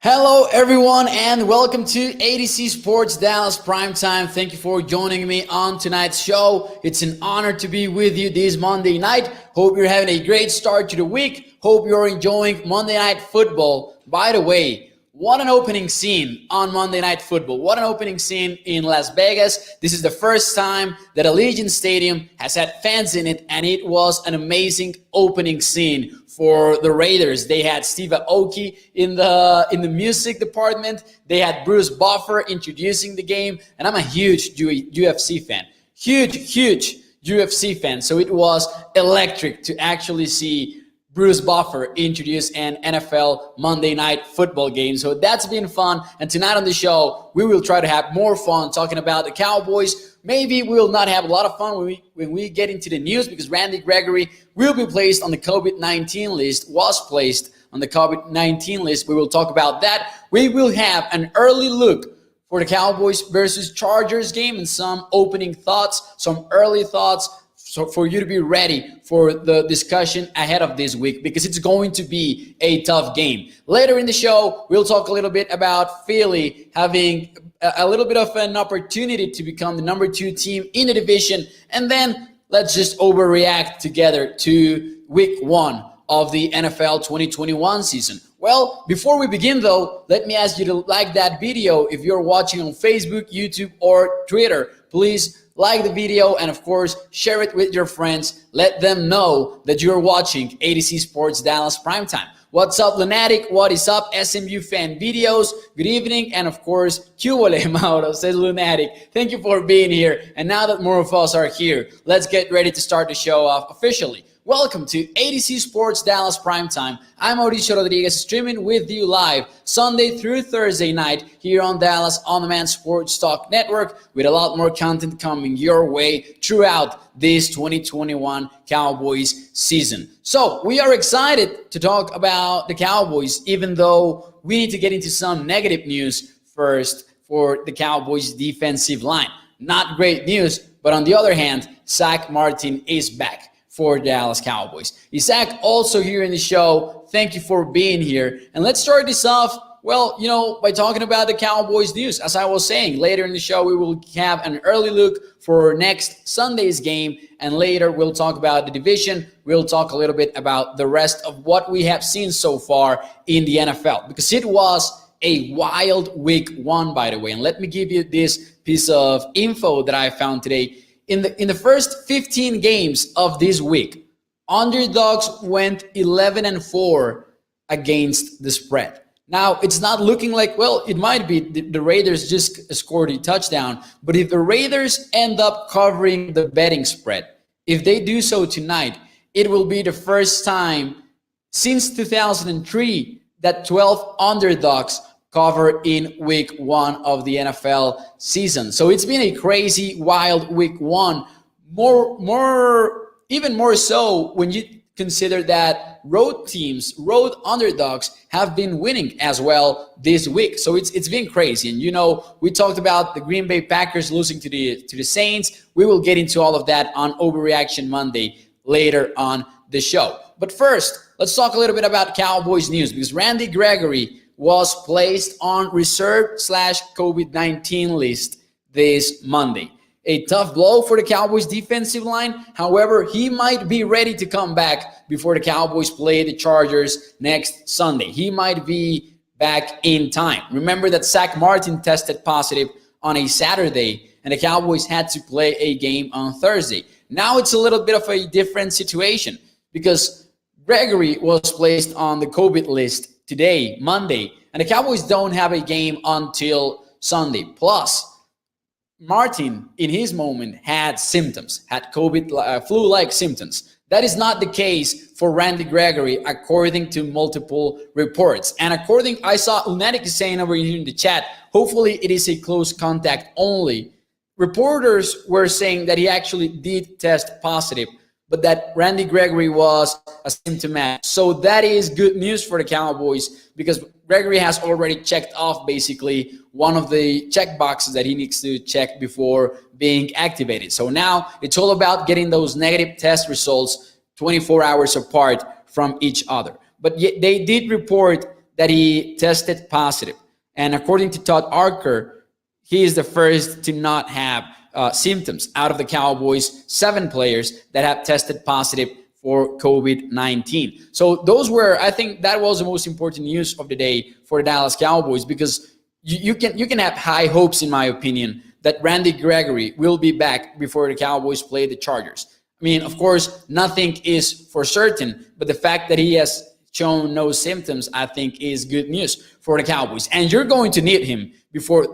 Hello everyone and welcome to ADC Sports Dallas Primetime. Thank you for joining me on tonight's show. It's an honor to be with you this Monday night. Hope you're having a great start to the week. Hope you're enjoying Monday Night Football. By the way, what an opening scene on Monday Night Football. What an opening scene in Las Vegas. This is the first time that Allegiant Stadium has had fans in it, and it was an amazing opening scene for the Raiders. They had Steve Aoki in the music department. They had Bruce Buffer introducing the game, and I'm a huge UFC fan. Huge UFC fan. So it was electric to actually see Bruce Buffer introduce an NFL Monday Night Football game. So that's been fun. And tonight on the show, we will try to have more fun talking about the Cowboys. Maybe we'll not have a lot of fun when we get into the news because Randy Gregory will be placed on the COVID-19 list, was placed on the COVID-19 list. We will talk about that. We will have an early look for the Cowboys versus Chargers game and some opening thoughts, some early thoughts, so for you to be ready for the discussion ahead of this week because it's going to be a tough game. Later in the show, we'll talk a little bit about Philly having a little bit of an opportunity to become the number 2 team in the division. And then let's just overreact together to week 1 of the NFL 2021 season. Well, before we begin though, let me ask you to like that video. If you're watching on Facebook, YouTube, or Twitter, please like the video and of course share it with your friends. Let them know that you're watching ADC Sports Dallas Primetime. What's up, Lunatic? What is up, SMU fan videos? Good evening, and of course, Cubole Mauro, says Lunatic. Thank you for being here. And now that more of us are here, let's get ready to start the show off officially. Welcome to ADC Sports Dallas Primetime. I'm Mauricio Rodriguez, streaming with you live Sunday through Thursday night here on Dallas On Demand Sports Talk Network with a lot more content coming your way throughout this 2021 Cowboys season. So we are excited to talk about the Cowboys, even though we need to get into some negative news first for the Cowboys defensive line. Not great news, but on the other hand, Zach Martin is back for Dallas Cowboys. Isaac also here in the show. Thank you for being here. And let's start this off, well, by talking about the Cowboys news. As I was saying, later in the show, we will have an early look for next Sunday's game. And later, we'll talk about the division. We'll talk a little bit about the rest of what we have seen so far in the NFL. Because it was a wild week 1, by the way. And let me give you this piece of info that I found today. In the first 15 games of this week, underdogs went 11-4 against the spread. Now, it's not looking like, well, it might be the Raiders just scored a touchdown. But if the Raiders end up covering the betting spread, if they do so tonight, it will be the first time since 2003 that 12 underdogs cover in week 1 of the NFL season. So it's been a crazy, wild week 1. Even more so when you consider that road teams, road underdogs have been winning as well this week. So it's been crazy. And we talked about the Green Bay Packers losing to the Saints. We will get into all of that on Overreaction Monday later on the show. But first, let's talk a little bit about Cowboys news because Randy Gregory was placed on reserve/COVID-19 list this Monday. A tough blow for the Cowboys defensive line. However, he might be ready to come back before the Cowboys play the Chargers next Sunday. He might be back in time. Remember that Zach Martin tested positive on a Saturday and the Cowboys had to play a game on Thursday. Now it's a little bit of a different situation because Gregory was placed on the COVID list today, Monday, and the Cowboys don't have a game until Sunday. Plus, Martin, in his moment, had symptoms, had COVID, flu-like symptoms. That is not the case for Randy Gregory, according to multiple reports. And I saw Lunatic is saying over here in the chat, hopefully it is a close contact only. Reporters were saying that he actually did test positive, but that Randy Gregory was asymptomatic. So that is good news for the Cowboys because Gregory has already checked off basically one of the check boxes that he needs to check before being activated. So now it's all about getting those negative test results 24 hours apart from each other. But yet they did report that he tested positive. And according to Todd Archer, he is the first to not have symptoms out of the Cowboys' 7 players that have tested positive for COVID-19. So those were, I think that was the most important news of the day for the Dallas Cowboys, because you can have high hopes, in my opinion, that Randy Gregory will be back before the Cowboys play the Chargers. I mean, of course, nothing is for certain, but the fact that he has shown no symptoms, I think, is good news for the Cowboys. And you're going to need him before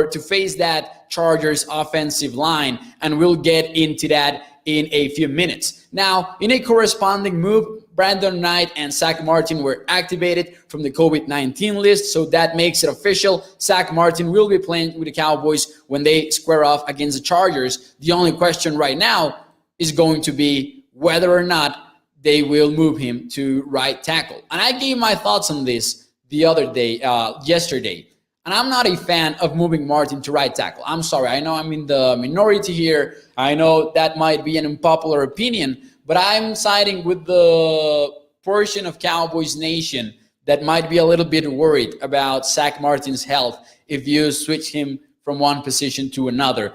to face that Chargers offensive line, and we'll get into that in a few minutes. Now, in a corresponding move, Brandon Knight and Zach Martin were activated from the COVID-19 list, so that makes it official. Zach Martin will be playing with the Cowboys when they square off against the Chargers. The only question right now is going to be whether or not they will move him to right tackle. And I gave my thoughts on this the other day, yesterday. And I'm not a fan of moving Martin to right tackle. I'm sorry. I know I'm in the minority here. I know that might be an unpopular opinion, but I'm siding with the portion of Cowboys Nation that might be a little bit worried about Zach Martin's health if you switch him from one position to another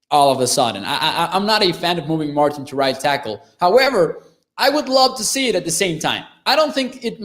all of a sudden. I'm not a fan of moving Martin to right tackle. However, I would love to see it at the same time. I don't think it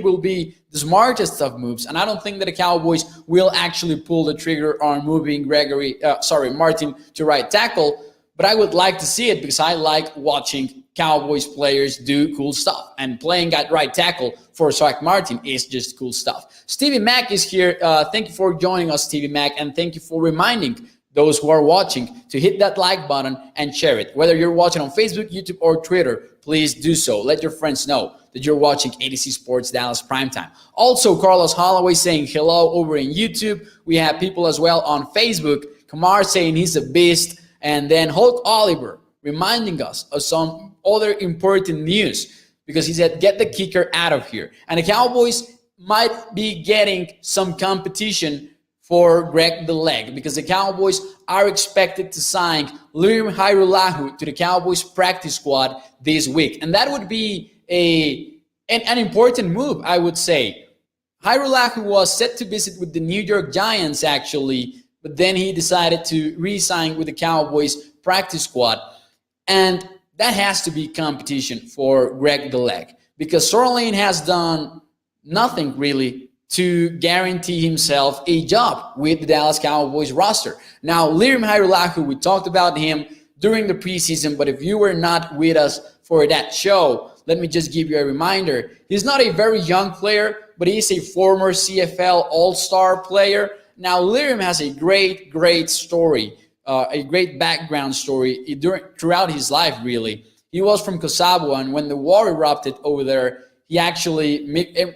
will be the smartest of moves, and I don't think that the Cowboys will actually pull the trigger on moving Martin to right tackle, but I would like to see it because I like watching Cowboys players do cool stuff, and playing at right tackle for Zach Martin is just cool stuff. Stevie Mack is here. Thank you for joining us, Stevie Mack, and thank you for reminding those who are watching to hit that like button and share it. Whether you're watching on Facebook, YouTube, or Twitter, please do so. Let your friends know that you're watching ADC Sports Dallas Primetime. Also, Carlos Holloway saying hello over in YouTube. We have people as well on Facebook. Kamar saying he's a beast. And then Hulk Oliver reminding us of some other important news, because he said, get the kicker out of here. And the Cowboys might be getting some competition for Greg the Leg, because the Cowboys are expected to sign Lirim Hajrullahu to the Cowboys practice squad this week. And that would be an important move, I would say. Hajrullahu was set to visit with the New York Giants, actually, but then he decided to re-sign with the Cowboys practice squad. And that has to be competition for Greg the Leg, because Sorlane has done nothing really to guarantee himself a job with the Dallas Cowboys roster. Now, Lirim Hajrullahu, we talked about him during the preseason, but if you were not with us for that show, let me just give you a reminder. He's not a very young player, but he's a former CFL All-Star player. Now, Lirim has a great story, a great background story throughout his life, really. He was from Kosovo, and when the war erupted over there, he actually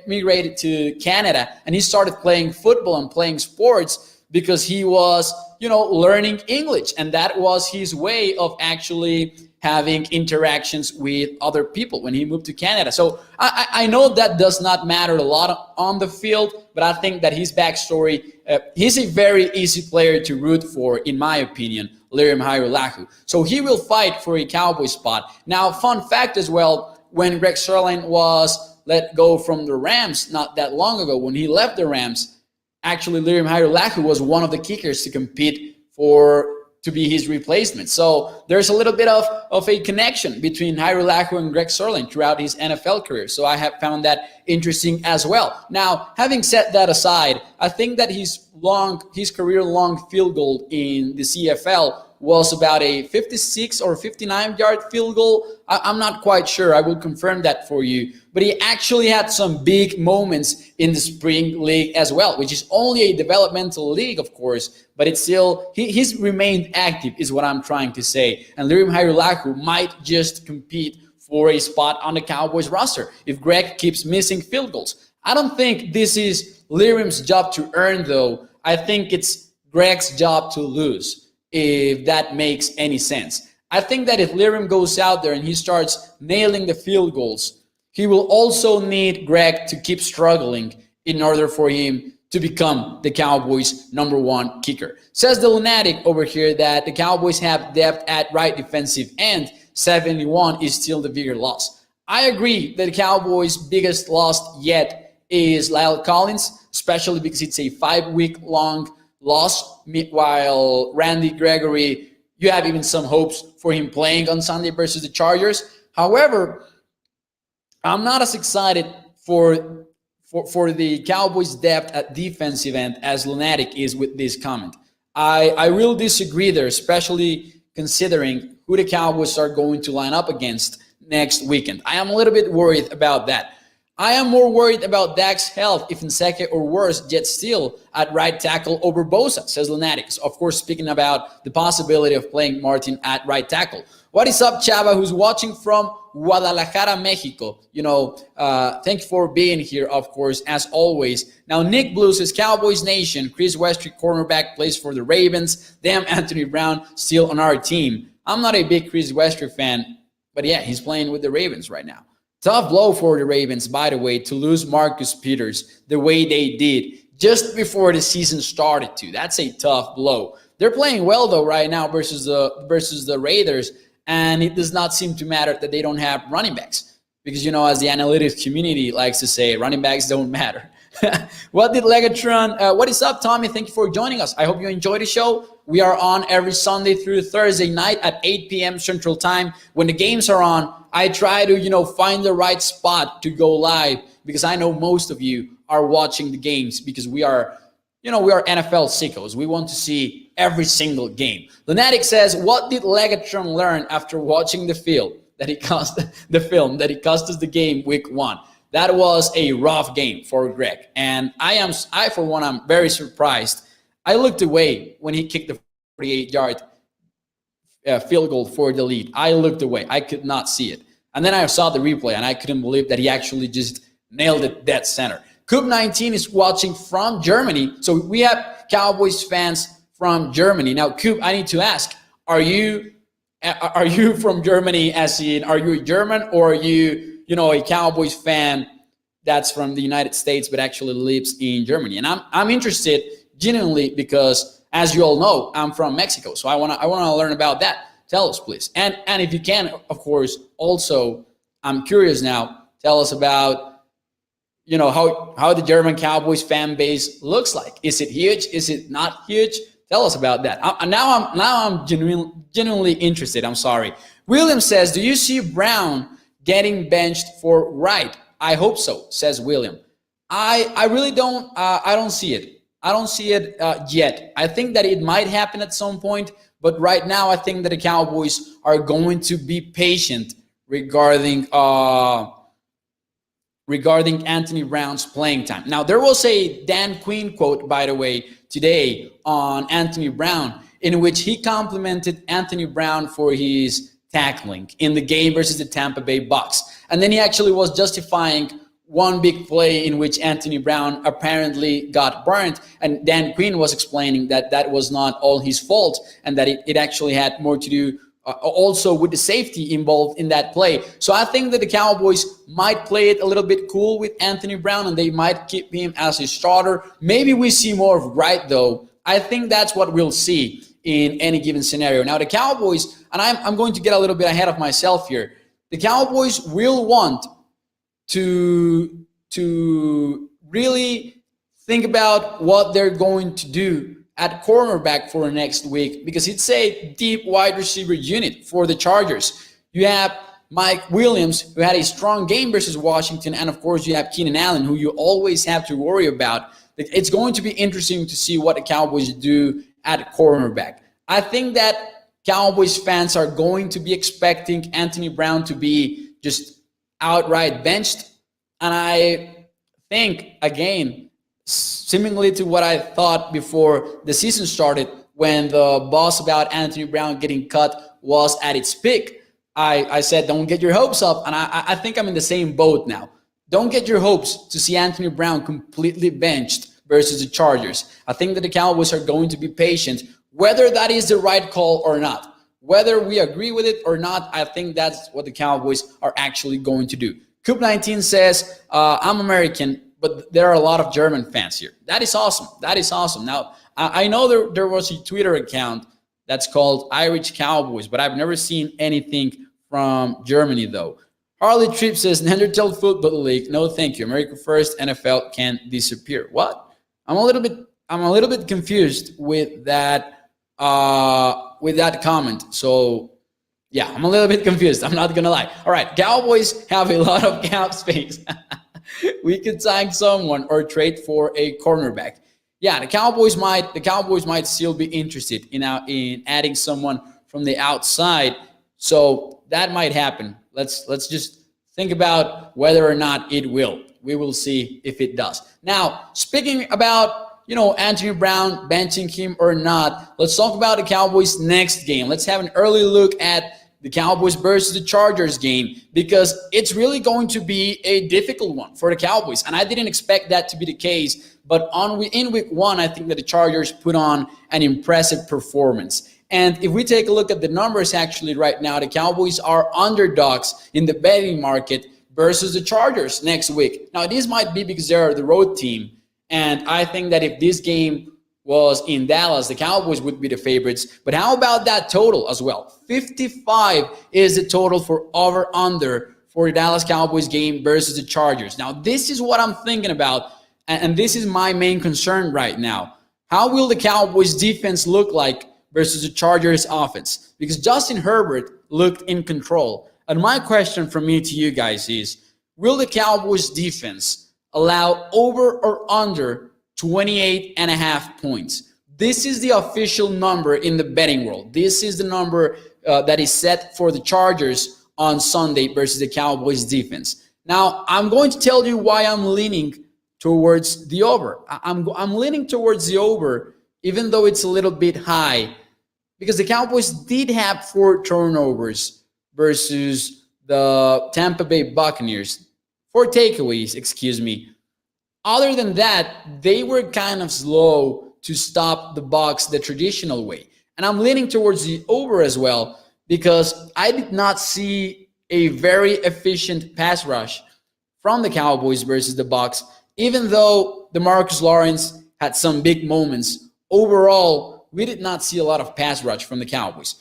migrated to Canada, and he started playing football and playing sports because he was, learning English. And that was his way of actually having interactions with other people when he moved to Canada. So I know that does not matter a lot on the field, but I think that his backstory, he's a very easy player to root for, in my opinion, Lirim Hajrullahu. So he will fight for a Cowboy spot. Now, fun fact as well, when Greg Sirlein was let go from the Rams not that long ago, when he left the Rams, actually Lirim Hajrullahu was one of the kickers to compete to be his replacement. So there's a little bit of a connection between Hajrullahu and Greg Sirlein throughout his NFL career. So I have found that interesting as well. Now, having set that aside, I think that his career-long field goal in the CFL was about a 56 or 59-yard field goal. I'm not quite sure. I will confirm that for you. But he actually had some big moments in the spring league as well, which is only a developmental league, of course, but it's still, he's remained active is what I'm trying to say. And Lirim Hajrullahu might just compete for a spot on the Cowboys roster if Greg keeps missing field goals. I don't think this is Lirim's job to earn, though. I think it's Greg's job to lose, if that makes any sense. I think that if Lirim goes out there and he starts nailing the field goals, he will also need Greg to keep struggling in order for him to become the Cowboys' #1 kicker. Says the Lunatic over here that the Cowboys have depth at right defensive end. 71 is still the bigger loss. I agree that the Cowboys' biggest loss yet is Lyle Collins, especially because it's a 5-week long loss. While Randy Gregory, you have even some hopes for him playing on Sunday versus the Chargers. However, I'm not as excited for the Cowboys' depth at defensive end as Lunatic is with this comment. I will disagree there, especially considering who the Cowboys are going to line up against next weekend. I am a little bit worried about that. I am more worried about Dak's health if Nseke or worse, yet still at right tackle over Bosa, says Lunatics. Of course, speaking about the possibility of playing Martin at right tackle. What is up, Chava, who's watching from Guadalajara, Mexico? Thank you for being here, of course, as always. Now, Nick Blue says, Cowboys Nation, Chris Westry, cornerback, plays for the Ravens. Damn, Anthony Brown still on our team. I'm not a big Chris Westry fan, but yeah, he's playing with the Ravens right now. Tough blow for the Ravens, by the way, to lose Marcus Peters the way they did just before the season started too. That's a tough blow. They're playing well, though, right now versus the Raiders, and it does not seem to matter that they don't have running backs because, as the analytics community likes to say, running backs don't matter. What did Legatron? What is up, Tommy? Thank you for joining us. I hope you enjoyed the show. We are on every Sunday through Thursday night at 8 p.m. Central Time. When the games are on, I try to, find the right spot to go live because I know most of you are watching the games because we are NFL sickos. We want to see every single game. Lunatic says, what did Legatron learn after watching the film that he cost us the game week 1? That was a rough game for Greg. And I for one, I'm very surprised. I looked away when he kicked the 48-yard field goal for the lead. I looked away. I could not see it. And then I saw the replay, and I couldn't believe that he actually just nailed it dead center. Coop19 is watching from Germany. So we have Cowboys fans from Germany. Now, Coop, I need to ask, are you from Germany as in, are you a German or are you, a Cowboys fan that's from the United States but actually lives in Germany? And I'm interested genuinely because, as you all know, I'm from Mexico. So I want to learn about that. Tell us, please. And if you can, of course, also, I'm curious now, tell us about, how the German Cowboys fan base looks like. Is it huge? Is it not huge? Tell us about that. Now I'm genuinely interested. I'm sorry. William says, do you see Brown getting benched for right? I hope so, says William. I really don't. I don't see it. I don't see it yet. I think that it might happen at some point, but right now I think that the Cowboys are going to be patient regarding Anthony Brown's playing time. Now, there was a Dan Quinn quote, by the way, today on Anthony Brown, in which he complimented Anthony Brown for his tackling in the game versus the Tampa Bay Bucks. And then he actually was justifying one big play in which Anthony Brown apparently got burnt. And Dan Quinn was explaining that that was not all his fault and that it actually had more to do also with the safety involved in that play. So I think that the Cowboys might play it a little bit cool with Anthony Brown and they might keep him as a starter. Maybe we see more of Wright, though. I think that's what we'll see in any given scenario. Now, the Cowboys, and I'm going to get a little bit ahead of myself here, the Cowboys will want to really think about what they're going to do at cornerback for next week because it's a deep wide receiver unit for the Chargers. You have Mike Williams, who had a strong game versus Washington, and of course you have Keenan Allen, who you always have to worry about. It's going to be interesting to see what the Cowboys do at cornerback. I think that Cowboys fans are going to be expecting Anthony Brown to be just outright benched. And I think, again, similarly to what I thought before the season started, when the buzz about Anthony Brown getting cut was at its peak, I said, don't get your hopes up. And I think I'm in the same boat now. Don't get your hopes to see Anthony Brown completely benched versus the Chargers. I think that the Cowboys are going to be patient, whether that is the right call or not. Whether we agree with it or not, I think that's what the Cowboys are actually going to do. Coop19 says, I'm American, but there are a lot of German fans here. That is awesome. That is awesome. Now, I know there was a Twitter account that's called Irish Cowboys, but I've never seen anything from Germany, though. Harley Tripp says, Neanderthal Football League, no thank you. America first, NFL can disappear. What? I'm a little bit confused with that comment. So yeah, I'm a little bit confused. I'm not gonna lie. All right, Cowboys have a lot of cap space. We could sign someone or trade for a cornerback. Yeah, the Cowboys might still be interested in adding someone from the outside. So that might happen. Let's just think about whether or not it will. We will see if it does. Now, speaking about Anthony Brown, benching him or not, let's talk about the Cowboys' next game. Let's have an early look at the Cowboys versus the Chargers game, because it's really going to be a difficult one for the Cowboys. And I didn't expect that to be the case. But in week one, I think that the Chargers put on an impressive performance. And if we take a look at the numbers actually right now, the Cowboys are underdogs in the betting market versus the Chargers next week. Now, this might be because they're the road team. And I think that if this game was in Dallas, the Cowboys would be the favorites. But how about that total as well? 55 is the total for over-under for the Dallas Cowboys game versus the Chargers. Now, this is what I'm thinking about, and this is my main concern right now. How will the Cowboys defense look like versus the Chargers offense? Because Justin Herbert looked in control. And my question from me to you guys is, will the Cowboys defense allow over or under 28.5 points? This is the official number in the betting world. This is the number that is set for the Chargers on Sunday versus the Cowboys defense. Now, I'm going to tell you why I'm leaning towards the over. I'm leaning towards the over, even though it's a little bit high, because the Cowboys did have 4 turnovers versus the Tampa Bay Buccaneers. 4 takeaways, excuse me. Other than that, they were kind of slow to stop the Bucs the traditional way. And I'm leaning towards the over as well, because I did not see a very efficient pass rush from the Cowboys versus the Bucs, even though DeMarcus Lawrence had some big moments. Overall, we did not see a lot of pass rush from the Cowboys.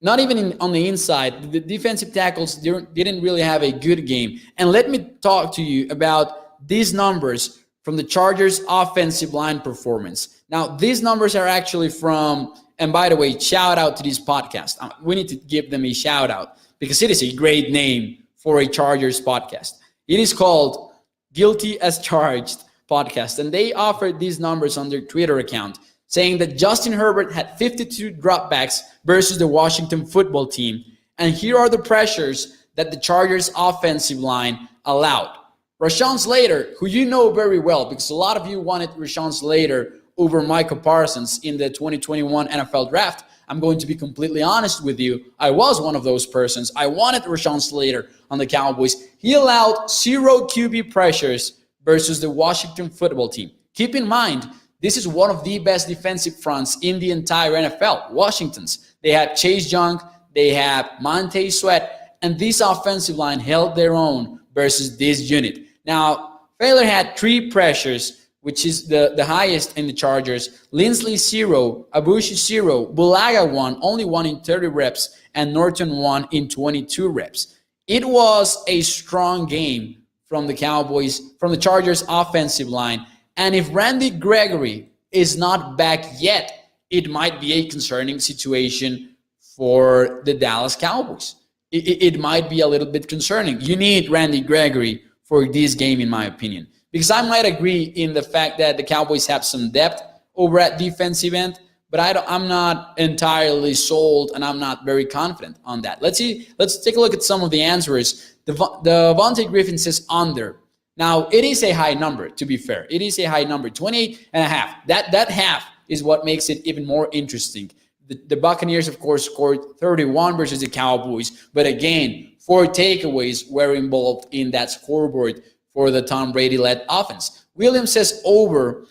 Not even on the inside. The defensive tackles didn't really have a good game. And let me talk to you about these numbers from the Chargers' offensive line performance. Now, these numbers are actually from, and by the way, shout out to this podcast. We need to give them a shout out because it is a great name for a Chargers podcast. It is called Guilty as Charged podcast. And they offered these numbers on their Twitter account, saying that Justin Herbert had 52 dropbacks versus the Washington football team. And here are the pressures that the Chargers offensive line allowed. Rashawn Slater, who you know very well, because a lot of you wanted Rashawn Slater over Micah Parsons in the 2021 NFL Draft. I'm going to be completely honest with you. I was one of those persons. I wanted Rashawn Slater on the Cowboys. He allowed 0 QB pressures versus the Washington football team. Keep in mind, this is one of the best defensive fronts in the entire NFL, Washington's. They had Chase Young, they have Montez Sweat, and this offensive line held their own versus this unit. Now, Failer had 3 pressures, which is the highest in the Chargers. Linsley 0, Abushi 0, Bulaga 1, only 1 in 30 reps, and Norton 1 in 22 reps. It was a strong game from the Cowboys, from the Chargers offensive line. And if Randy Gregory is not back yet, it might be a concerning situation for the Dallas Cowboys. It might be a little bit concerning. You need Randy Gregory for this game, in my opinion. Because I might agree in the fact that the Cowboys have some depth over at defensive end, but I'm not entirely sold, and I'm not very confident on that. Let's take a look at some of the answers. The Vontae Griffin says under. Now, it is a high number, to be fair. It is a high number, 28.5. That half is what makes it even more interesting. The Buccaneers, of course, scored 31 versus the Cowboys. But again, 4 takeaways were involved in that scoreboard for the Tom Brady-led offense. William says over.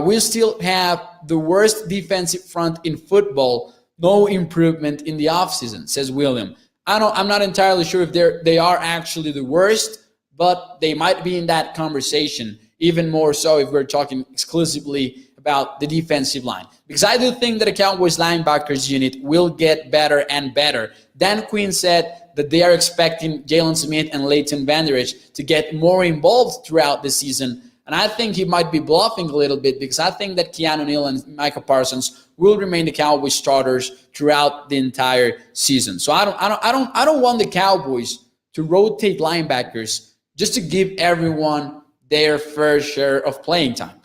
We still have the worst defensive front in football. No improvement in the offseason, says William. I'm not entirely sure if they are actually the worst, but they might be in that conversation, even more so if we're talking exclusively about the defensive line, because I do think that the Cowboys linebackers unit will get better and better. Dan Quinn said that they are expecting Jalen Smith and Leighton Vander Esch to get more involved throughout the season. And I think he might be bluffing a little bit, because I think that Keanu Neal and Micah Parsons will remain the Cowboys starters throughout the entire season. So I don't want the Cowboys to rotate linebackers just to give everyone their fair share of playing time.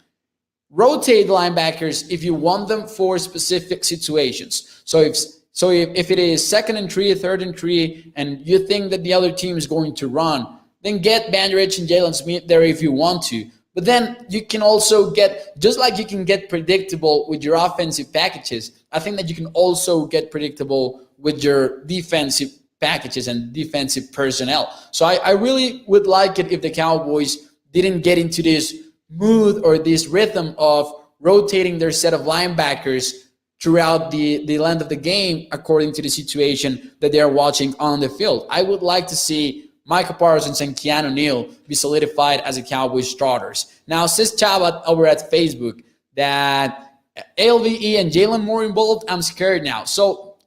Rotate linebackers if you want them for specific situations. So if it is 2nd and 3, 3rd and 3, and you think that the other team is going to run, then get Vander Esch and Jalen Smith there if you want to. But then you can also get, just like you can get predictable with your offensive packages, I think that you can also get predictable with your defensive packages and defensive personnel. So I really would like it if the Cowboys didn't get into this mood or this rhythm of rotating their set of linebackers throughout the length of the game according to the situation that they are watching on the field. I would like to see Micah Parsons and Keanu Neal be solidified as the Cowboys starters. Now, says Chabat over at Facebook that LVE and Jalen Moore involved, I'm scared now. So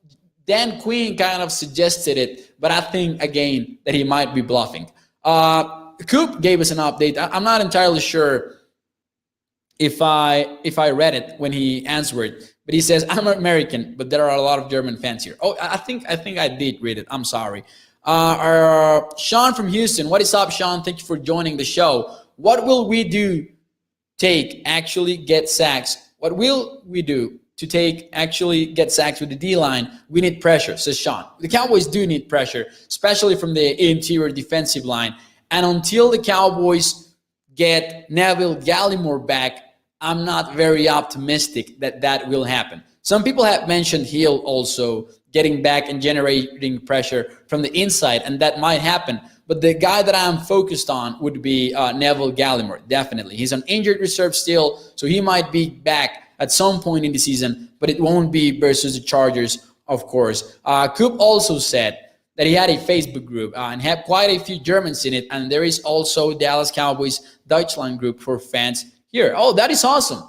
Dan Quinn kind of suggested it, but I think, again, that he might be bluffing. Coop gave us an update. I'm not entirely sure if I read it when he answered, but he says, I'm American, but there are a lot of German fans here. Oh, I think I did read it. I'm sorry. Sean from Houston. What is up, Sean? Thank you for joining the show. What will we do to actually get sacks? What will we do to actually get sacks with the D-line? We need pressure, says Sean. The Cowboys do need pressure, especially from the interior defensive line. And until the Cowboys get Neville Gallimore back, I'm not very optimistic that that will happen. Some people have mentioned Hill also getting back and generating pressure from the inside, and that might happen. But the guy that I'm focused on would be Neville Gallimore, definitely. He's on injured reserve still, so he might be back at some point in the season, but it won't be versus the Chargers, of course. Coop also said that he had a Facebook group and had quite a few Germans in it, and there is also Dallas Cowboys Deutschland group for fans here. Oh, that is awesome.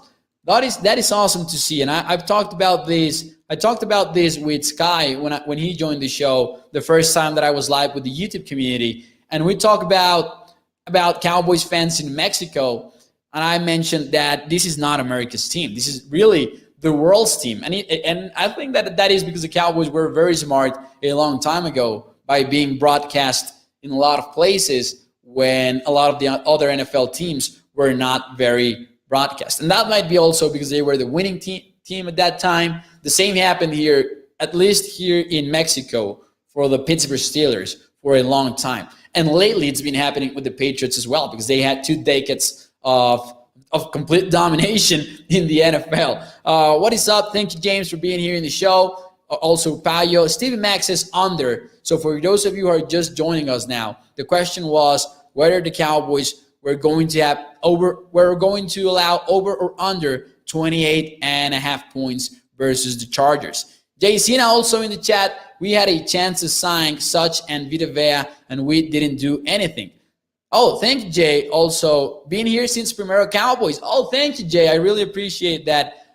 That is awesome to see, and I've talked about this. I talked about this with Sky when he joined the show the first time that I was live with the YouTube community, and we talked about Cowboys fans in Mexico, and I mentioned that this is not America's team. This is really the world's team, and I think that is because the Cowboys were very smart a long time ago by being broadcast in a lot of places when a lot of the other NFL teams were not very broadcast. And that might be also because they were the winning team at that time. The same happened here, at least here in Mexico, for the Pittsburgh Steelers for a long time. And lately it's been happening with the Patriots as well, because they had 2 decades of complete domination in the NFL. What is up? Thank you, James, for being here in the show. Also, Payo. Stephen Max says under. So for those of you who are just joining us now, the question was whether the Cowboys were going to allow over or under 28.5 points versus the Chargers. JC also in the chat, we had a chance to sign Such and Vita Vea, and we didn't do anything. Oh, thank you, Jay. Also, being here since Primero Cowboys. Oh, thank you, Jay. I really appreciate that.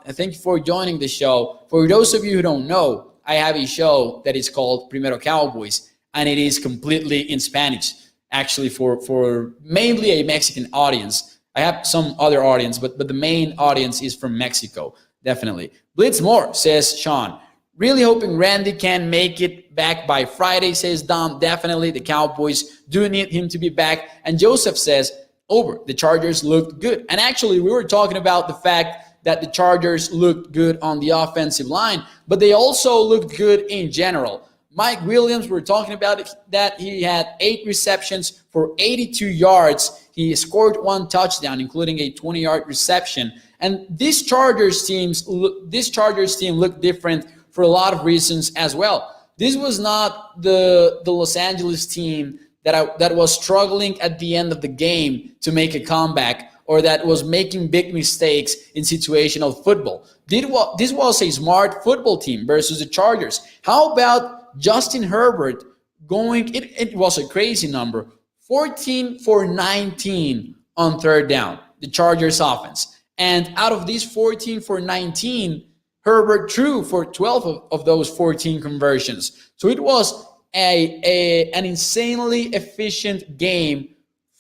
Thank you for joining the show. For those of you who don't know, I have a show that is called Primero Cowboys, and it is completely in Spanish, actually for mainly a Mexican audience. I have some other audience, but the main audience is from Mexico, definitely. Blitz more, says Sean. Really hoping Randy can make it back by Friday, says Dom. Definitely, the Cowboys do need him to be back. And Joseph says, over, the Chargers looked good. And actually, we were talking about the fact that the Chargers looked good on the offensive line, but they also looked good in general. Mike Williams, we're talking about it, that he had 8 receptions for 82 yards. He scored 1 touchdown, including a 20-yard reception. And this Chargers team looked different for a lot of reasons as well. This was not the Los Angeles team that was struggling at the end of the game to make a comeback, or that was making big mistakes in situational football. This was a smart football team versus the Chargers. How about Justin Herbert going, it was a crazy number, 14 for 19 on 3rd down, the Chargers offense. And out of these 14 for 19, Herbert threw for 12 of those 14 conversions. So it was an insanely efficient game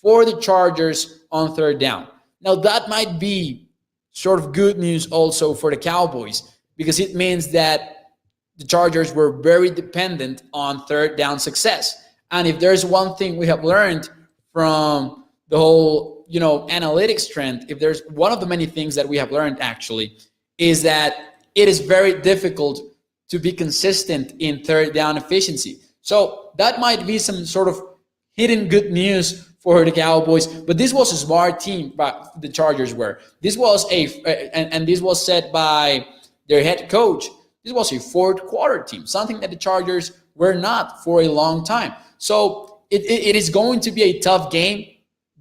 for the Chargers on third down. Now, that might be sort of good news also for the Cowboys, because it means that the Chargers were very dependent on third down success. And if there's one thing we have learned from the whole, analytics trend, if there's one of the many things that we have learned actually, is that it is very difficult to be consistent in third down efficiency. So that might be some sort of hidden good news for the Cowboys, but this was a smart team, but the Chargers were. This was and this was said by their head coach. This was a fourth quarter team, something that the Chargers were not for a long time. So it is going to be a tough game.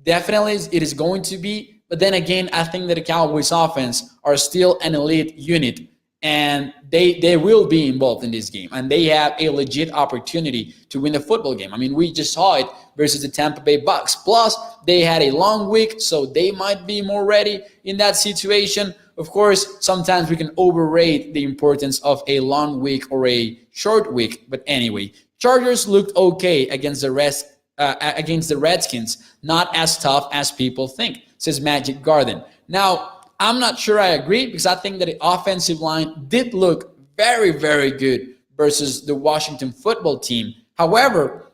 Definitely, it is going to be. But then again, I think that the Cowboys offense are still an elite unit, and they will be involved in this game, and they have a legit opportunity to win the football game. I mean, we just saw it versus the Tampa Bay Bucks. Plus, they had a long week, so they might be more ready in that situation. Of course, sometimes we can overrate the importance of a long week or a short week. But anyway, Chargers looked okay against the Redskins, not as tough as people think, says Magic Garden. Now, I'm not sure I agree, because I think that the offensive line did look very, very good versus the Washington football team. However,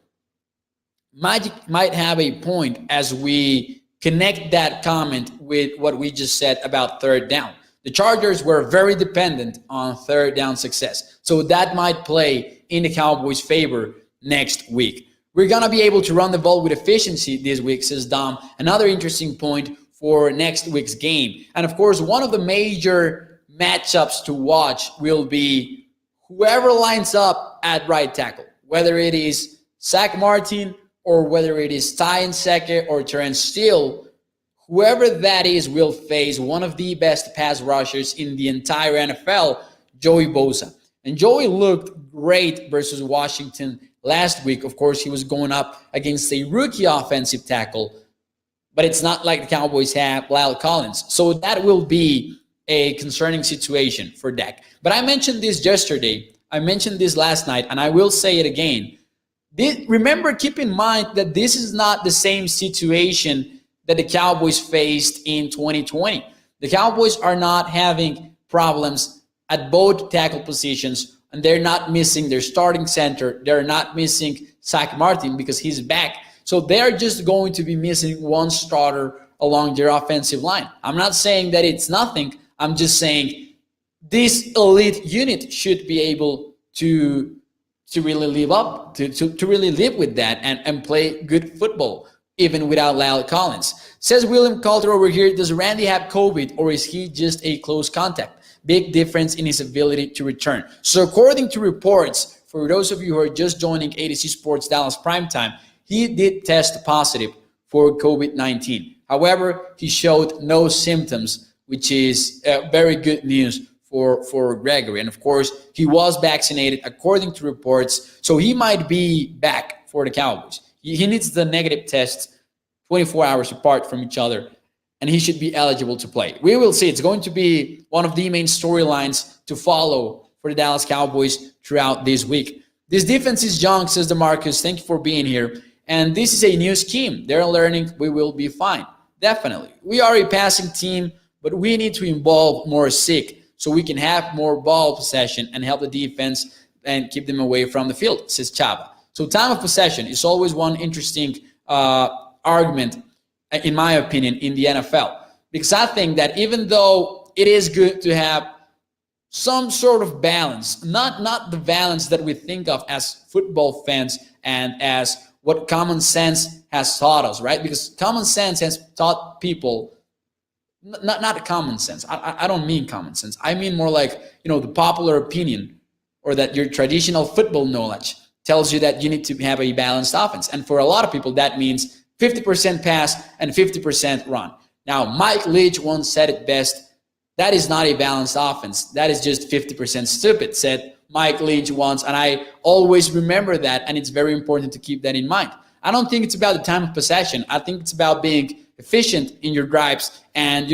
Magic might have a point as we connect that comment with what we just said about third down. The Chargers were very dependent on third down success. So that might play in the Cowboys' favor next week. We're going to be able to run the ball with efficiency this week, says Dom. Another interesting point for next week's game. And of course, one of the major matchups to watch will be whoever lines up at right tackle, whether it is Zach Martin or whether it is Ty Nsekhe or Terrence Steele. Whoever that is will face one of the best pass rushers in the entire NFL, Joey Bosa. And Joey looked great versus Washington last week. Of course, he was going up against a rookie offensive tackle, but it's not like the Cowboys have Lyle Collins. So that will be a concerning situation for Dak. But I mentioned this yesterday. I mentioned this last night, and I will say it again. Remember, keep in mind that this is not the same situation that the Cowboys faced in 2020. The Cowboys are not having problems at both tackle positions, and they're not missing their starting center. They're not missing Zach Martin because he's back. So they're just going to be missing one starter along their offensive line. I'm not saying that it's nothing. I'm just saying this elite unit should be able to really live up, to really live with that and play good football, even without Lyle Collins. Says William Coulter over here, does Randy have COVID or is he just a close contact? Big difference in his ability to return. So according to reports, for those of you who are just joining ADC Sports Dallas Primetime, he did test positive for COVID-19. However, he showed no symptoms, which is very good news for Gregory. And of course, he was vaccinated according to reports, so he might be back for the Cowboys. He needs the negative tests 24 hours apart from each other, and he should be eligible to play. We will see. It's going to be one of the main storylines to follow for the Dallas Cowboys throughout this week. This defense is young, says DeMarcus. Thank you for being here. And this is a new scheme. They're learning. We will be fine. Definitely. We are a passing team, but we need to involve more Zeke so we can have more ball possession and help the defense and keep them away from the field, says Chava. So time of possession is always one interesting argument, in my opinion, in the NFL. Because I think that even though it is good to have some sort of balance, not the balance that we think of as football fans and as what common sense has taught us, right? Because common sense has taught people, not common sense. I don't mean common sense. I mean more like, the popular opinion or that your traditional football knowledge tells you that you need to have a balanced offense. And for a lot of people, that means 50% pass and 50% run. Now, Mike Leach once said it best. That is not a balanced offense. That is just 50% stupid, said Mike Leach once. And I always remember that, and it's very important to keep that in mind. I don't think it's about the time of possession. I think it's about being efficient in your drives and,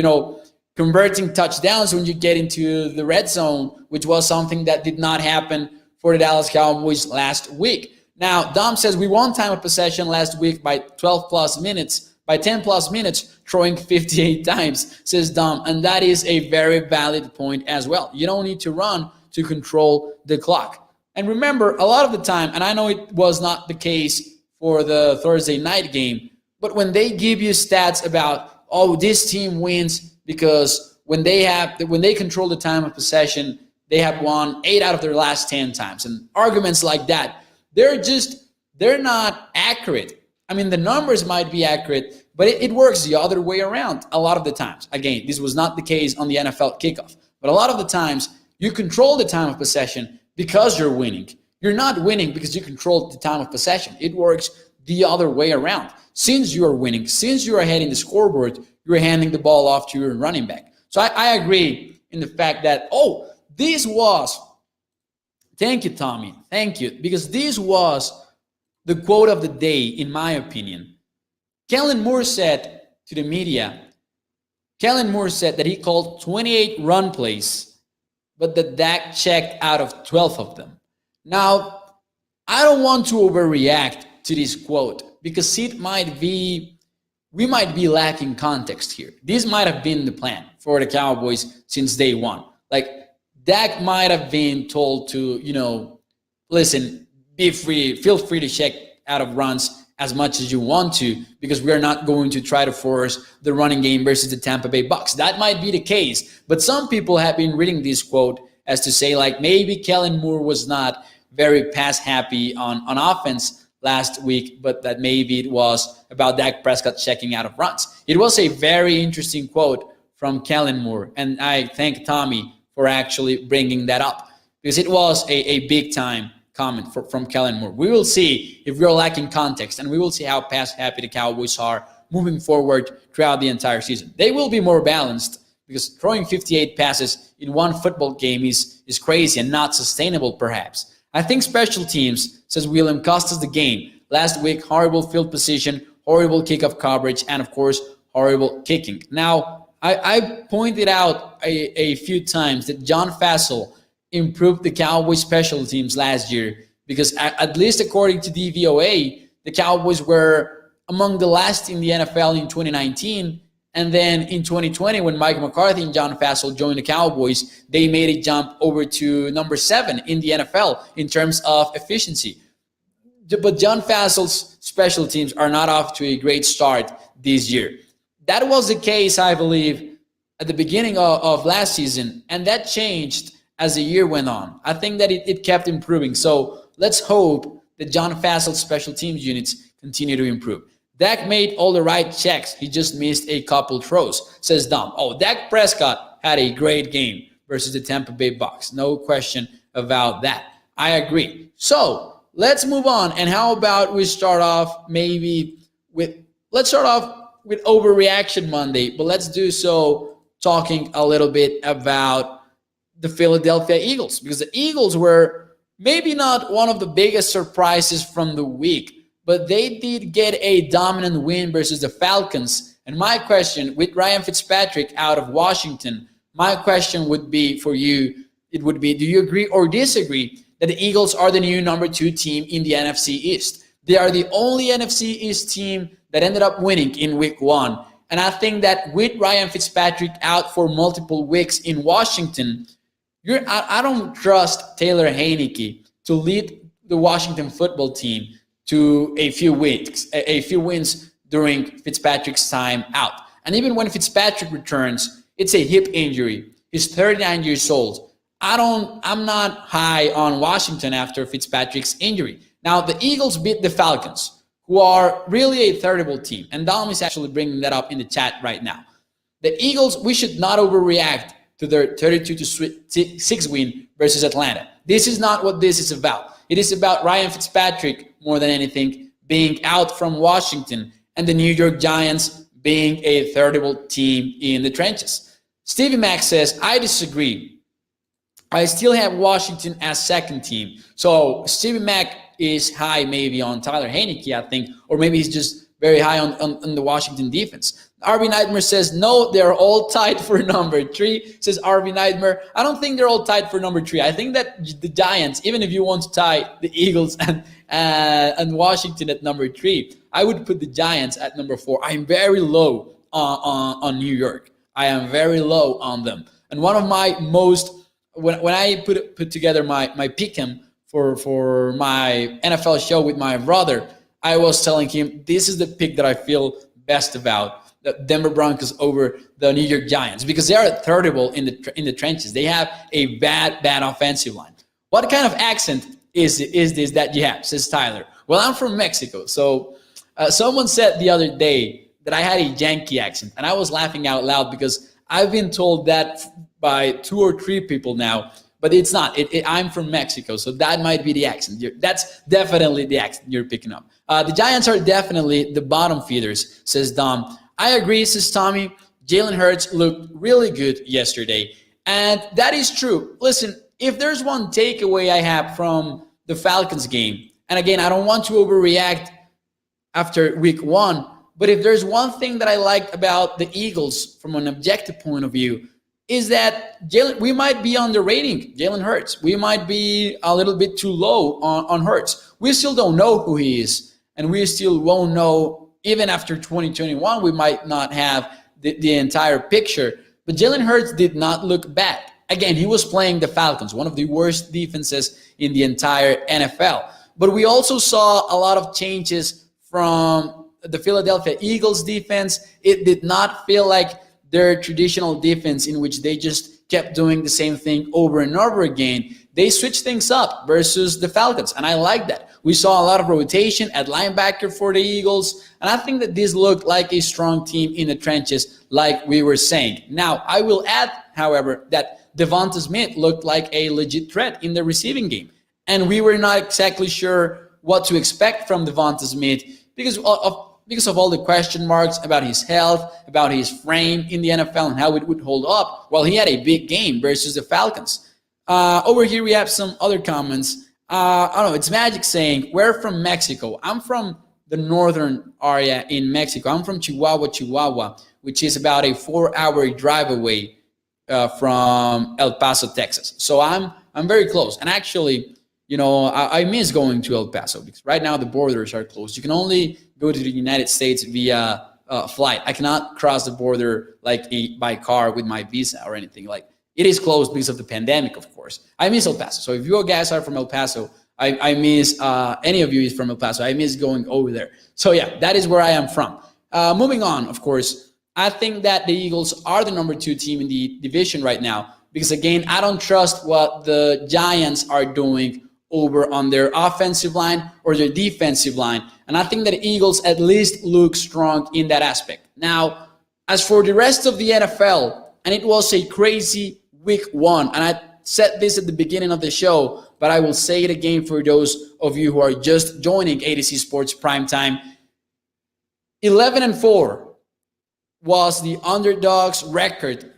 converting touchdowns when you get into the red zone, which was something that did not happen for the Dallas Cowboys last week. Now, Dom says we won time of possession last week by 12 plus minutes, by 10 plus minutes, throwing 58 times, says Dom. And that is a very valid point as well. You don't need to run to control the clock. And remember, a lot of the time, and I know it was not the case for the Thursday night game, but when they give you stats about, oh, this team wins because when they control the time of possession, they have won 8 out of their last 10 times. And arguments like that, they're not accurate. I mean, the numbers might be accurate, but it works the other way around a lot of the times. Again, this was not the case on the NFL kickoff, but a lot of the times you control the time of possession because you're winning. You're not winning because you control the time of possession. It works the other way around. Since you are winning, since you are ahead in the scoreboard, you're handing the ball off to your running back. So I agree in the fact that, this was, thank you, Tommy, thank you, because this was the quote of the day, in my opinion. Kellen Moore said to the media, that he called 28 run plays, but that Dak checked out of 12 of them. Now, I don't want to overreact to this quote because we might be lacking context here. This might have been the plan for the Cowboys since day one. Like, Dak might have been told to, listen, feel free to check out of runs as much as you want to because we are not going to try to force the running game versus the Tampa Bay Bucs. That might be the case, but some people have been reading this quote as to say, like, maybe Kellen Moore was not very pass happy on offense last week, but that maybe it was about Dak Prescott checking out of runs. It was a very interesting quote from Kellen Moore, and I thank Tommy for actually bringing that up because it was a big-time comment from Kellen Moore. We will see if we're lacking context, and we will see how pass-happy the Cowboys are moving forward throughout the entire season. They will be more balanced because throwing 58 passes in one football game is crazy and not sustainable, perhaps. I think special teams, says William, cost us the game. Last week, horrible field position, horrible kickoff coverage, and, of course, horrible kicking. Now, I pointed out a few times that John Fassel improved the Cowboys special teams last year because at least according to DVOA, the Cowboys were among the last in the NFL in 2019. And then in 2020, when Mike McCarthy and John Fassel joined the Cowboys, they made a jump over to number 7 in the NFL in terms of efficiency. But John Fassel's special teams are not off to a great start this year. That was the case, I believe, at the beginning of last season, and that changed as the year went on. I think that it kept improving. So let's hope that John Fassel's special teams units continue to improve. Dak made all the right checks. He just missed a couple throws, says Dom. Dak Prescott had a great game versus the Tampa Bay Bucs. No question about that. I agree. So let's move on. And how about we start off with Overreaction Monday, but let's do so talking a little bit about the Philadelphia Eagles, because the Eagles were maybe not one of the biggest surprises from the week, but they did get a dominant win versus the Falcons. And my question, with Ryan Fitzpatrick out of Washington, my question would be for you, it would be, do you agree or disagree that the Eagles are the new number 2 team in the NFC East? They are the only NFC East team that ended up winning in week 1. And I think that with Ryan Fitzpatrick out for multiple weeks in Washington, I don't trust Taylor Heinicke to lead the Washington football team to a few wins during Fitzpatrick's time out. And even when Fitzpatrick returns, it's a hip injury. He's 39 years old. I'm not high on Washington after Fitzpatrick's injury. Now, the Eagles beat the Falcons, who are really a terrible team. And Dom is actually bringing that up in the chat right now. The Eagles, we should not overreact to their 32-6 win versus Atlanta. This is not what this is about. It is about Ryan Fitzpatrick, more than anything, being out from Washington and the New York Giants being a terrible team in the trenches. Stevie Mack says, I disagree. I still have Washington as second team. So Stevie Mack is high maybe on Tyler Heinicke, I think, or maybe he's just very high on the Washington defense. RB Nightmare says, no, they're all tied for number 3, says RB Nightmare. I don't think they're all tied for number 3. I think that the Giants, even if you want to tie the Eagles and Washington at number 3, I would put the Giants at number 4. I'm very low on New York. I am very low on them. And one of my most, when I put together my pick'em for my NFL show with my brother, I was telling him this is the pick that I feel best about, the Denver Broncos over the New York Giants, because they are terrible in the trenches. They have a bad offensive line. What kind of accent is this that you have, says Tyler? Well, I'm from Mexico. So someone said the other day that I had a Yankee accent, and I was laughing out loud because I've been told that by 2 or 3 people now, but it's not. I'm from Mexico, so that might be the accent. That's definitely the accent you're picking up. The Giants are definitely the bottom feeders, says Dom. I agree, says Tommy. Jalen Hurts looked really good yesterday, and that is true. Listen, if there's one takeaway I have from the Falcons game, and again, I don't want to overreact after week 1, but if there's one thing that I liked about the Eagles from an objective point of view, is that we might be underrating Jalen Hurts. We might be a little bit too low on Hurts. We still don't know who he is, and we still won't know, even after 2021, we might not have the entire picture. But Jalen Hurts did not look bad. Again, he was playing the Falcons, one of the worst defenses in the entire NFL. But we also saw a lot of changes from the Philadelphia Eagles defense. It did not feel like their traditional defense in which they just kept doing the same thing over and over again. They switched things up versus the Falcons, and I like that. We saw a lot of rotation at linebacker for the Eagles, and I think that this looked like a strong team in the trenches, like we were saying. Now, I will add, however, that Devonta Smith looked like a legit threat in the receiving game, and we were not exactly sure what to expect from Devonta Smith because of all the question marks about his health, about his frame in the NFL and how it would hold up. Well, he had a big game versus the Falcons. Over here, we have some other comments. I don't know, it's Magic saying, we're from Mexico. I'm from the northern area in Mexico. I'm from Chihuahua, which is about a 4-hour drive away from El Paso, Texas. So I'm very close. And actually, you know, I miss going to El Paso because right now the borders are closed. You can only go to the United States via flight. I cannot cross the border by car with my visa or anything. Like, it is closed because of the pandemic, of course. I miss El Paso. So if you guys are from El Paso, I miss, any of you is from El Paso, I miss going over there. So yeah, that is where I am from. Moving on, of course, I think that the Eagles are the number 2 team in the division right now because, again, I don't trust what the Giants are doing over on their offensive line or their defensive line. And I think that the Eagles at least look strong in that aspect. Now, as for the rest of the NFL, and it was a crazy week 1, and I said this at the beginning of the show, but I will say it again for those of you who are just joining ADC Sports Primetime. 11-4 was the underdogs record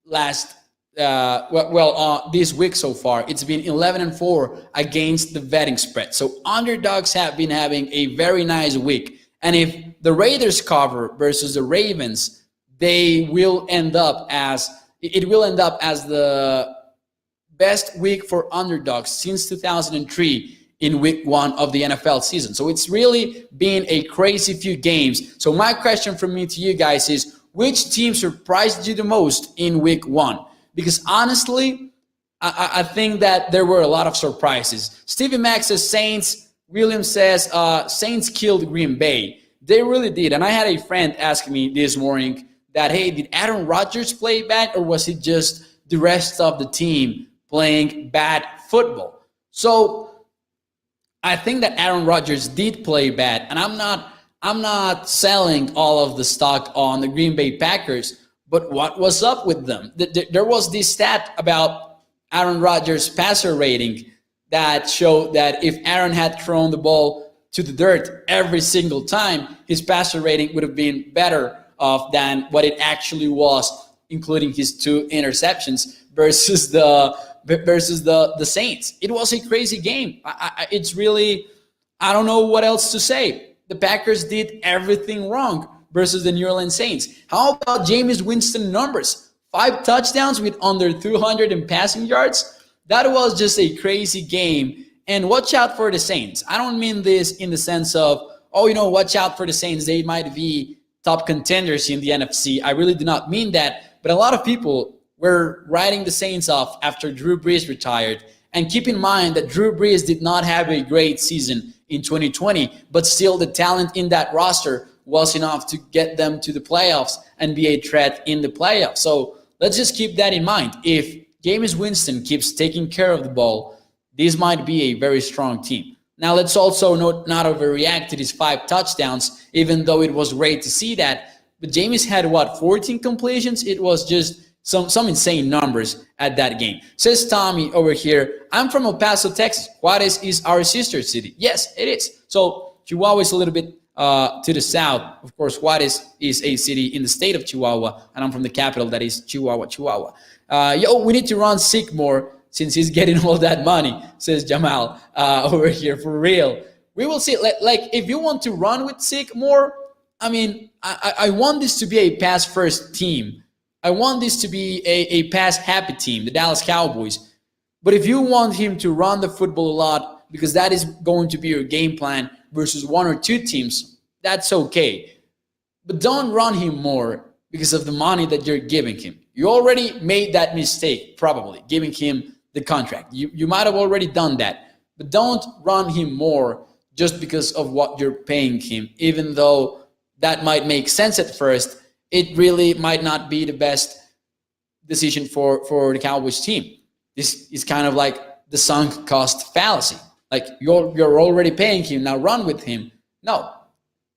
last this week so far. It's been 11-4 against the betting spread. So underdogs have been having a very nice week. And if the Raiders cover versus the Ravens, it will end up as the best week for underdogs since 2003 in week 1 of the NFL season. So it's really been a crazy few games. So my question from me to you guys is, which team surprised you the most in week 1? Because honestly, I think that there were a lot of surprises. Stevie Mack says Saints. William says Saints killed Green Bay. They really did. And I had a friend ask me this morning that, hey, did Aaron Rodgers play bad, or was it just the rest of the team playing bad football? So I think that Aaron Rodgers did play bad. And I'm not selling all of the stock on the Green Bay Packers. But what was up with them? There was this stat about Aaron Rodgers' passer rating that showed that if Aaron had thrown the ball to the dirt every single time, his passer rating would have been better off than what it actually was, including his 2 interceptions versus the Saints. It was a crazy game. It's really, I don't know what else to say. The Packers did everything wrong. versus the New Orleans Saints. How about Jameis Winston numbers? 5 touchdowns with under 200 in passing yards. That was just a crazy game. And watch out for the Saints. I don't mean this in the sense of, watch out for the Saints. They might be top contenders in the NFC. I really do not mean that. But a lot of people were writing the Saints off after Drew Brees retired. And keep in mind that Drew Brees did not have a great season in 2020, but still the talent in that roster was enough to get them to the playoffs and be a threat in the playoffs. So let's just keep that in mind. If Jameis Winston keeps taking care of the ball, this might be a very strong team. Now, let's also not overreact to these 5 touchdowns, even though it was great to see that. But Jameis had, 14 completions? It was just some insane numbers at that game. Says Tommy over here, I'm from El Paso, Texas. Juarez is our sister city. Yes, it is. So Chihuahua is a little bit to the south. Of course, Juarez is a city in the state of Chihuahua, and I'm from the capital, that is Chihuahua. We need to run Zeke more since he's getting all that money, says Jamal over here, for real. We will see. Like, if you want to run with Zeke more, I want this to be a pass-first team. I want this to be a pass-happy team, the Dallas Cowboys. But if you want him to run the football a lot, because that is going to be your game plan versus 1 or 2 teams, that's okay. But don't run him more because of the money that you're giving him. You already made that mistake, probably, giving him the contract. You might have already done that. But don't run him more just because of what you're paying him, even though that might make sense at first. It really might not be the best decision for the Cowboys team. This is kind of like the sunk cost fallacy. Like, you're already paying him, now run with him. No.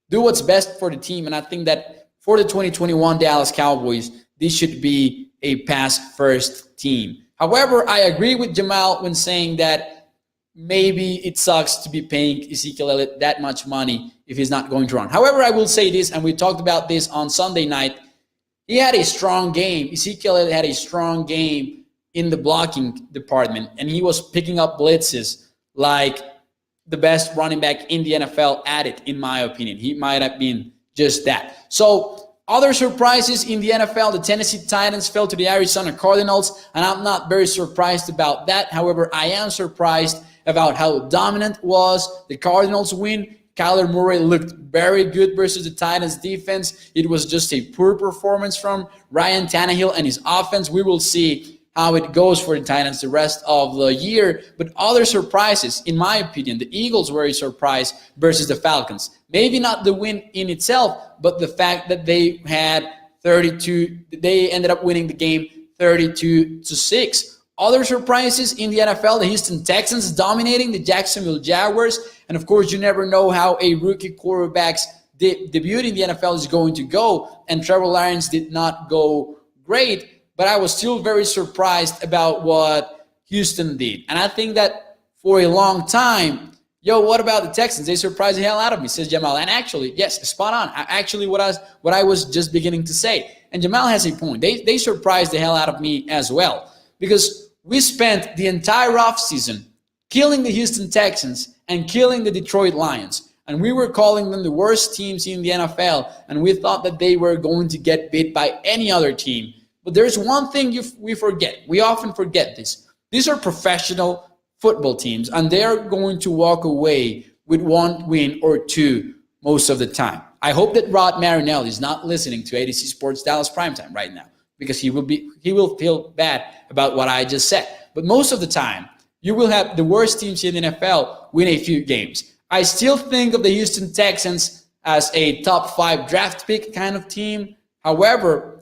Do what's best for the team. And I think that for the 2021 Dallas Cowboys, this should be a pass-first team. However, I agree with Jamal when saying that maybe it sucks to be paying Ezekiel Elliott that much money if he's not going to run. However, I will say this, and we talked about this on Sunday night. He had a strong game. Ezekiel Elliott had a strong game in the blocking department, and he was picking up blitzes like the best running back in the NFL at it, in my opinion. He might have been just that. So, other surprises in the NFL, the Tennessee Titans fell to the Arizona Cardinals, and I'm not very surprised about that. However, I am surprised about how dominant was the Cardinals win. Kyler Murray looked very good versus the Titans defense. It was just a poor performance from Ryan Tannehill and his offense. We will see how it goes for the Titans the rest of the year. But other surprises, in my opinion, the Eagles were a surprise versus the Falcons. Maybe not the win in itself, but the fact that they had 32, they ended up winning the game 32-6. Other surprises in the NFL, the Houston Texans dominating the Jacksonville Jaguars. And of course, you never know how a rookie quarterback's debut in the NFL is going to go. And Trevor Lawrence did not go great, but I was still very surprised about what Houston did. And I think that for a long time, what about the Texans? They surprised the hell out of me, says Jamal. And actually, yes, spot on. Actually, what I was just beginning to say. And Jamal has a point. They surprised the hell out of me as well. Because we spent the entire offseason killing the Houston Texans and killing the Detroit Lions. And we were calling them the worst teams in the NFL. And we thought that they were going to get beat by any other team. But there's one thing we forget. We often forget this. These are professional football teams, and they are going to walk away with 1 win or 2 most of the time. I hope that Rod Marinelli is not listening to ADC Sports Dallas Primetime right now, because he will feel bad about what I just said. But most of the time, you will have the worst teams in the NFL win a few games. I still think of the Houston Texans as a top 5 draft pick kind of team. However,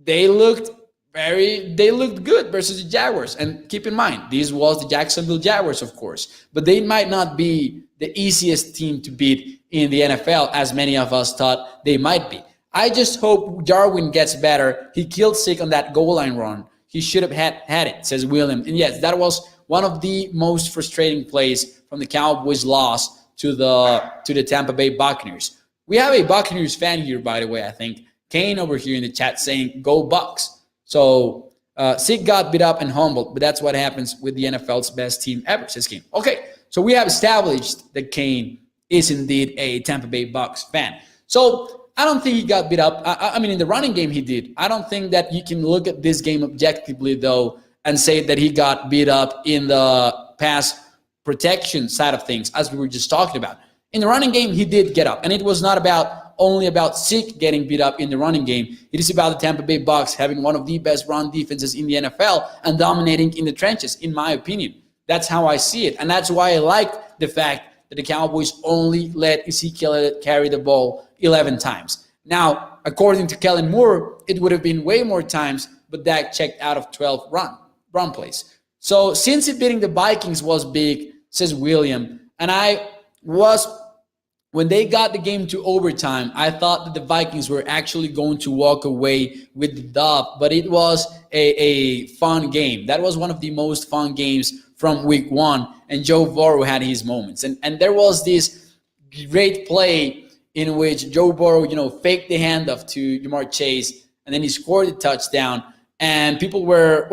they looked good versus the Jaguars. And keep in mind, this was the Jacksonville Jaguars, of course. But they might not be the easiest team to beat in the NFL, as many of us thought they might be. I just hope Jarwin gets better. He killed Zeke on that goal line run. He should have had it, says William. And yes, that was one of the most frustrating plays from the Cowboys' loss to the Tampa Bay Buccaneers. We have a Buccaneers fan here, by the way, I think. Kane over here in the chat saying, go Bucs. So Zeke got beat up and humbled, but that's what happens with the NFL's best team ever, says Kane. Okay, so we have established that Kane is indeed a Tampa Bay Bucs fan. So I don't think he got beat up. I mean, in the running game, he did. I don't think that you can look at this game objectively, though, and say that he got beat up in the pass protection side of things, as we were just talking about. In the running game, he did get up, and it was not only about Zeke getting beat up in the running game. It is about the Tampa Bay Bucs having one of the best run defenses in the NFL and dominating in the trenches, in my opinion. That's how I see it, and that's why I like the fact that the Cowboys only let Ezekiel Elliott carry the ball 11 times. Now, according to Kellen Moore, it would have been way more times, but Dak checked out of 12 run plays. So since it beating the Vikings was big, says William, and when they got the game to overtime, I thought that the Vikings were actually going to walk away with the dub, but it was a fun game. That was one of the most fun games from week one, and Joe Burrow had his moments. And there was this great play in which Joe Burrow, faked the handoff to Jamar Chase, and then he scored a touchdown. And people were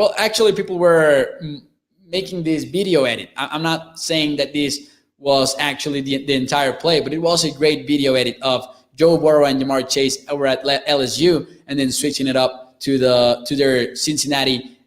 making this video edit. I'm not saying that this was actually the entire play, but it was a great video edit of Joe Burrow and Jamar Chase over at LSU, and then switching it up to their Cincinnati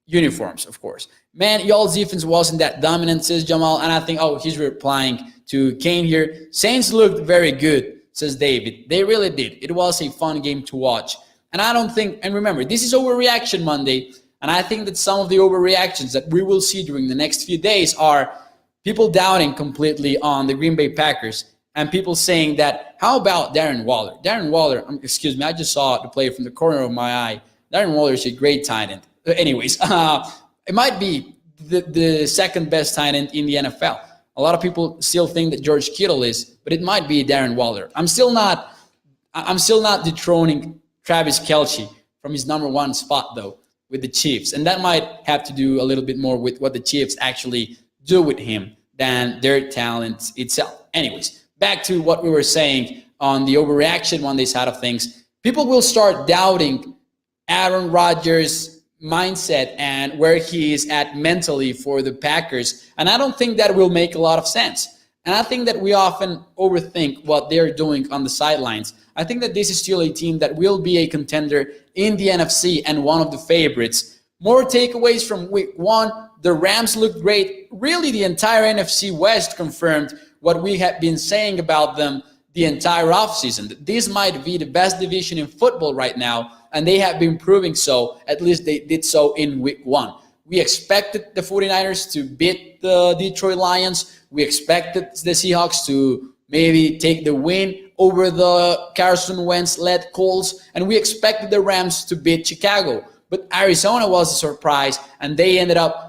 uniforms, of course. Man, y'all's defense wasn't that dominant, says Jamal, and I think, he's replying to Kane here. Saints looked very good, says David. They really did. It was a fun game to watch. And I don't think, and remember, this is Overreaction Monday, and I think that some of the overreactions that we will see during the next few days are people doubting completely on the Green Bay Packers and people saying that, how about Darren Waller? Darren Waller, excuse me, I just saw the play from the corner of my eye. Darren Waller is a great tight end. Anyways, it might be the second best tight end in the NFL. A lot of people still think that George Kittle is, but it might be Darren Waller. I'm still not dethroning Travis Kelce from his number one spot, though, with the Chiefs. And that might have to do a little bit more with what the Chiefs actually do with him than their talent itself. Anyways, back to what we were saying on the Overreaction Monday side of things. People will start doubting Aaron Rodgers' mindset and where he is at mentally for the Packers. And I don't think that will make a lot of sense. And I think that we often overthink what they're doing on the sidelines. I think that this is still a team that will be a contender in the NFC and one of the favorites. More takeaways from week one. The Rams looked great. Really, the entire NFC West confirmed what we have been saying about them the entire offseason. This might be the best division in football right now, and they have been proving so. At least they did so in week one. We expected the 49ers to beat the Detroit Lions. We expected the Seahawks to maybe take the win over the Carson Wentz-led Colts, and we expected the Rams to beat Chicago. But Arizona was a surprise, and they ended up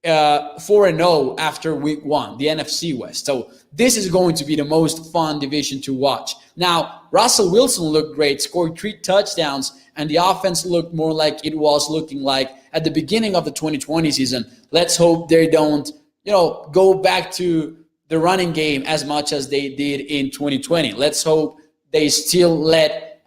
4-0 after week one, the NFC West. So this is going to be the most fun division to watch. Now, Russell Wilson looked great, scored 3 touchdowns, and the offense looked more like it was looking like at the beginning of the 2020 season. Let's hope they don't, go back to the running game as much as they did in 2020. Let's hope they still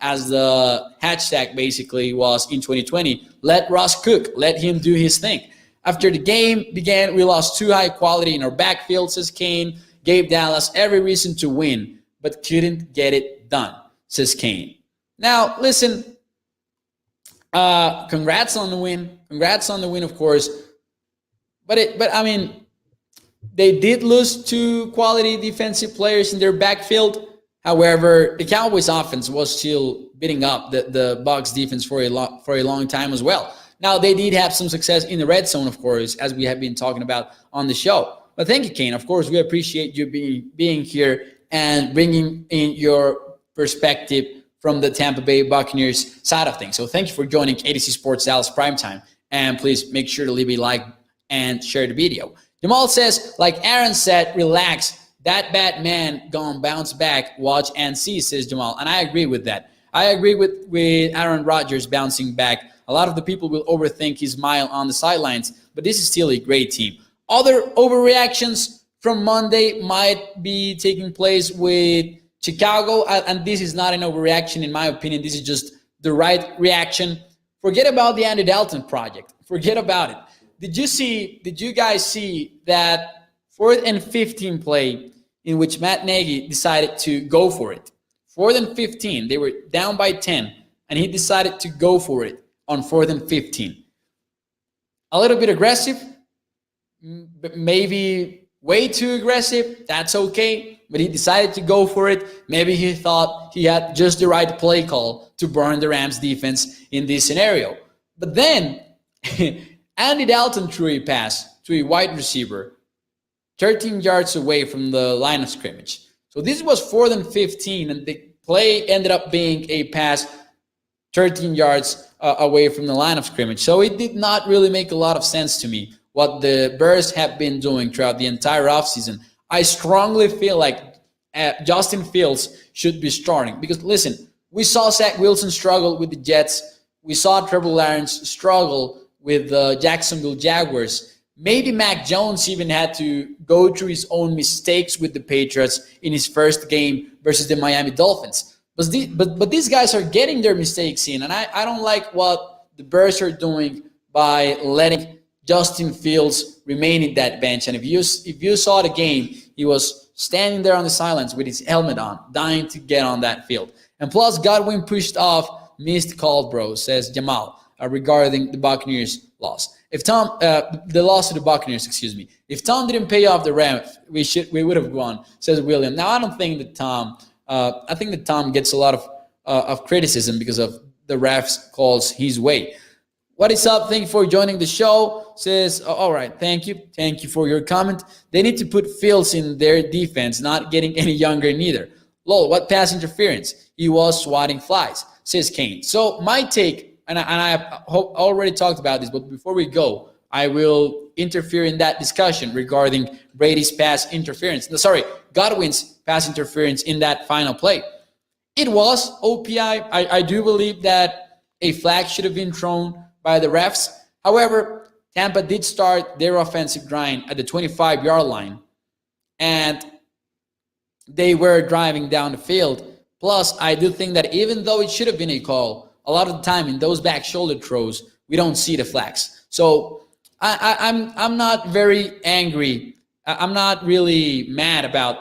as the hashtag basically was in 2020, let Russ cook, let him do his thing. After the game began, we lost 2 high quality in our backfield, says Kane. Gave Dallas every reason to win, but couldn't get it done, says Kane. Now, listen, congrats on the win. Congrats on the win, of course. But I mean, they did lose 2 quality defensive players in their backfield. However, the Cowboys offense was still beating up the Bucs defense for a long time as well. Now, they did have some success in the red zone, of course, as we have been talking about on the show. But thank you, Kane. Of course, we appreciate you being here and bringing in your perspective from the Tampa Bay Buccaneers side of things. So thank you for joining ADC Sports Dallas Primetime. And please make sure to leave a like and share the video. Jamal says, like Aaron said, relax. That bad man gonna bounce back. Watch and see, says Jamal. And I agree with that. I agree with Aaron Rodgers bouncing back. A lot of the people will overthink his smile on the sidelines, but this is still a great team. Other overreactions from Monday might be taking place with Chicago, and this is not an overreaction in my opinion. This is just the right reaction. Forget about the Andy Dalton project. Forget about it. Did you guys see that 4th and 15 play in which Matt Nagy decided to go for it? 4th and 15. They were down by 10, and he decided to go for it on 4th and 15. A little bit aggressive, but maybe way too aggressive. That's okay, but he decided to go for it. Maybe he thought he had just the right play call to burn the Rams defense in this scenario. But then Andy Dalton threw a pass to a wide receiver 13 yards away from the line of scrimmage. So this was 4th and 15, and the play ended up being a pass 13 yards away from the line of scrimmage. So it did not really make a lot of sense to me what the Bears have been doing throughout the entire offseason. I strongly feel like Justin Fields should be starting because, listen, we saw Zach Wilson struggle with the Jets. We saw Trevor Lawrence struggle with the Jacksonville Jaguars. Maybe Mac Jones even had to go through his own mistakes with the Patriots in his first game versus the Miami Dolphins. But these guys are getting their mistakes in, and I don't like what the Bears are doing by letting Justin Fields remain in that bench. And if you saw the game, he was standing there on the sidelines with his helmet on, dying to get on that field. And plus, Godwin pushed off missed call, bro, says Jamal, regarding the Buccaneers loss. If the loss to the Buccaneers, excuse me. If Tom didn't pay off the Rams, we would have won, says William. Now, I don't think that Tom. I think that Tom gets a lot of criticism because of the refs calls his way. What is up? Thank you for joining the show. Says, all right, thank you. Thank you for your comment. They need to put Fields in their defense, not getting any younger neither. Lol, what pass interference? He was swatting flies, says Kane. So my take, and I have already talked about this, but before we go, I will interfere in that discussion regarding Brady's pass interference. Godwin's pass interference in that final play. It was OPI. I do believe that a flag should have been thrown by the refs. However, Tampa did start their offensive drive at the 25-yard line, and they were driving down the field. Plus, I do think that even though it should have been a call, a lot of the time in those back shoulder throws, we don't see the flags. So I'm not very angry. I'm not really mad about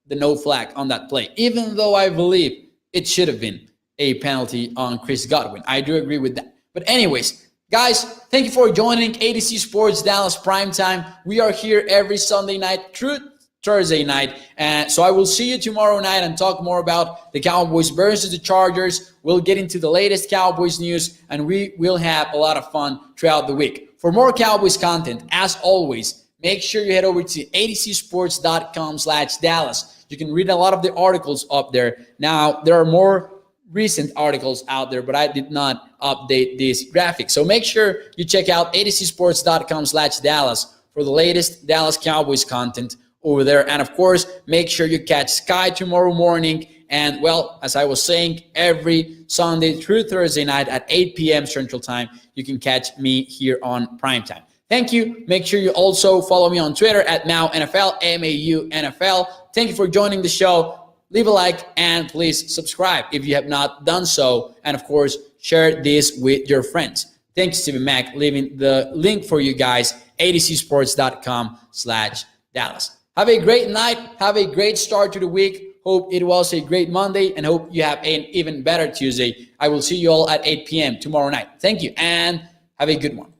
the no flag on that play, even though I believe it should have been a penalty on Chris Godwin. I do agree with that. But anyways, guys, thank you for joining ADC Sports Dallas Primetime. We are here every Sunday night through Thursday night. And so I will see you tomorrow night and talk more about the Cowboys versus the Chargers. We'll get into the latest Cowboys news, and we will have a lot of fun throughout the week. For more Cowboys content, as always, make sure you head over to adcsports.com/Dallas. You can read a lot of the articles up there. Now, there are more recent articles out there, but I did not update this graphic. So make sure you check out adcsports.com/Dallas for the latest Dallas Cowboys content over there. And of course, make sure you catch Sky tomorrow morning. And well, as I was saying, every Sunday through Thursday night at 8 p.m. Central Time, you can catch me here on Primetime. Thank you. Make sure you also follow me on Twitter at MauNFL, MAUNFL. Thank you for joining the show. Leave a like and please subscribe if you have not done so. And of course, share this with your friends. Thanks, Stephen Mack, leaving the link for you guys, adcsports.com/Dallas. Have a great night. Have a great start to the week. Hope it was a great Monday and hope you have an even better Tuesday. I will see you all at 8 p.m. tomorrow night. Thank you and have a good one.